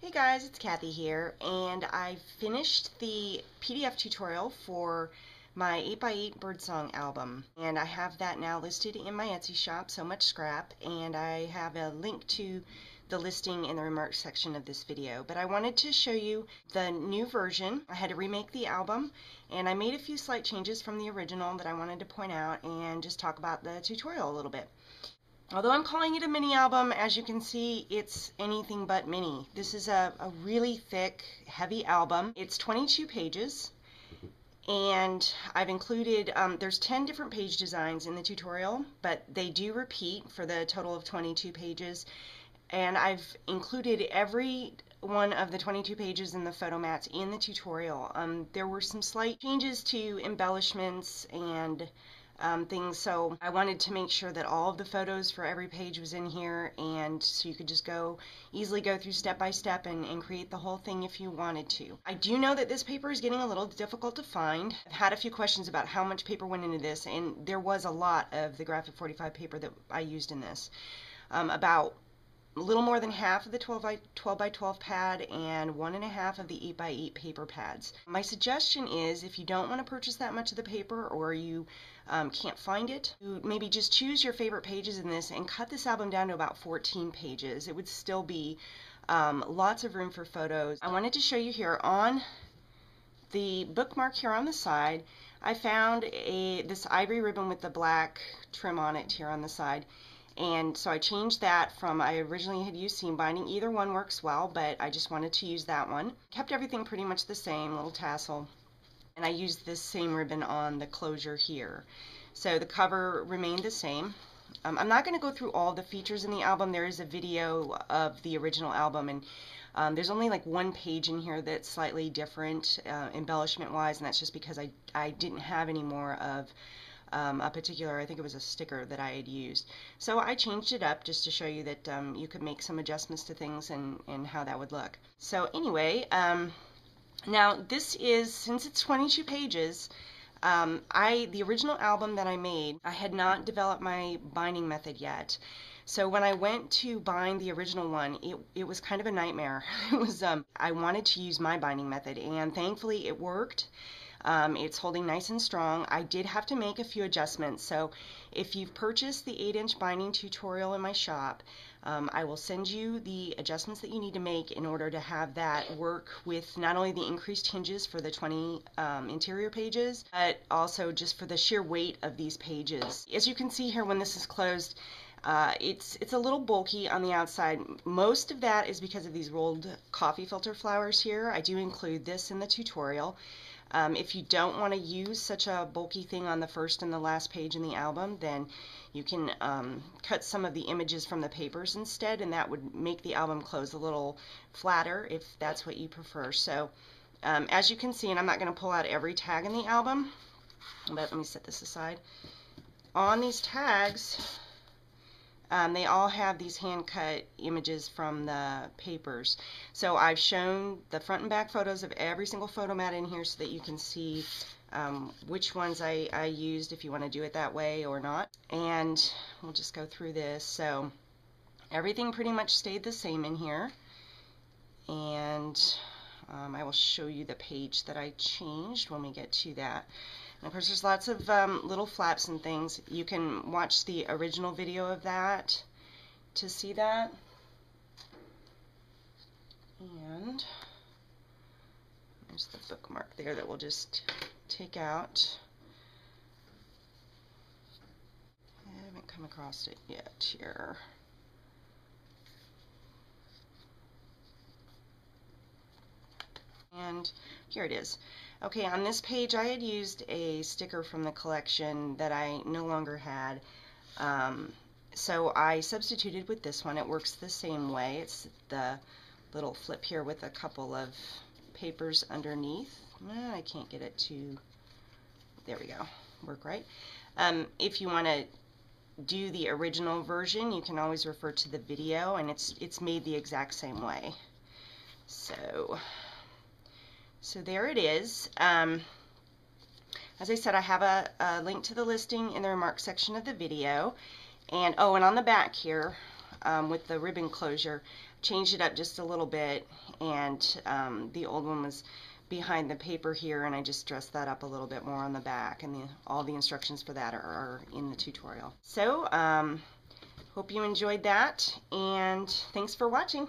Hey guys, it's Kathy here, and I finished the PDF tutorial for my 8x8 Birdsong album, and I have that now listed in my Etsy shop, So Much Scrap, and I have a link to the listing in the remarks section of this video. But I wanted to show you the new version. I had to remake the album, and I made a few slight changes from the original that I wanted to point out and just talk about the tutorial a little bit. Although I'm calling it a mini album, as you can see, it's anything but mini. This is a really thick, heavy album. It's 22 pages, and I've included, there's 10 different page designs in the tutorial, but they do repeat for the total of 22 pages, and I've included every one of the 22 pages in the photo mats in the tutorial. There were some slight changes to embellishments and things, so I wanted to make sure that all of the photos for every page was in here, and so you could just easily go through step by step and create the whole thing if you wanted to. I do know that this paper is getting a little difficult to find. I've had a few questions about how much paper went into this, and there was a lot of the graphic 45 paper that I used in this. About a little more than half of the 12 by 12 pad and 1.5 of the 8 by 8 paper pads. My suggestion is, if you don't want to purchase that much of the paper, or you can't find it, maybe just choose your favorite pages in this and cut this album down to about 14 pages. It would still be lots of room for photos. I wanted to show you here on the bookmark here on the side, I found this ivory ribbon with the black trim on it here on the side. And so I changed that from, I originally had used seam binding. Either one works well, but I just wanted to use that one. Kept everything pretty much the same, little tassel. And I used this same ribbon on the closure here. So the cover remained the same. I'm not going to go through all the features in the album. There is a video of the original album, and there's only like one page in here that's slightly different embellishment-wise, and that's just because I didn't have any more of a particular, I think it was a sticker that I had used. So I changed it up just to show you that you could make some adjustments to things and how that would look. So anyway, now this is, since it's 22 pages, the original album that I made, I had not developed my binding method yet. So when I went to bind the original one, it was kind of a nightmare. It was, I wanted to use my binding method, and thankfully it worked. It's holding nice and strong. I did have to make a few adjustments, so if you've purchased the 8-inch binding tutorial in my shop, I will send you the adjustments that you need to make in order to have that work with not only the increased hinges for the 20 interior pages, but also just for the sheer weight of these pages. As you can see here, when this is closed, it's a little bulky on the outside. Most of that is because of these rolled coffee filter flowers here. I do include this in the tutorial. If you don't want to use such a bulky thing on the first and the last page in the album, then you can cut some of the images from the papers instead, and that would make the album close a little flatter if that's what you prefer. So as you can see, and I'm not going to pull out every tag in the album, but let me set this aside. On these tags, they all have these hand-cut images from the papers. So I've shown the front and back photos of every single photo mat in here so that you can see which ones I used, if you want to do it that way or not. And we'll just go through this. So everything pretty much stayed the same in here. And I will show you the page that I changed when we get to that. And of course, there's lots of little flaps and things. You can watch the original video of that to see that. And there's the bookmark there that we'll just take out. I haven't come across it yet here. And here it is. Okay, on this page I had used a sticker from the collection that I no longer had. So I substituted with this one. It works the same way. It's the little flip here with a couple of papers underneath. I can't get it to, there we go, work right. If you want to do the original version, you can always refer to the video, and it's made the exact same way. So there it is. As I said, I have a link to the listing in the remarks section of the video. And oh, and on the back here, with the ribbon closure. Changed it up just a little bit, and the old one was behind the paper here, and I just dressed that up a little bit more on the back, and all the instructions for that are in the tutorial. So hope you enjoyed that, and thanks for watching.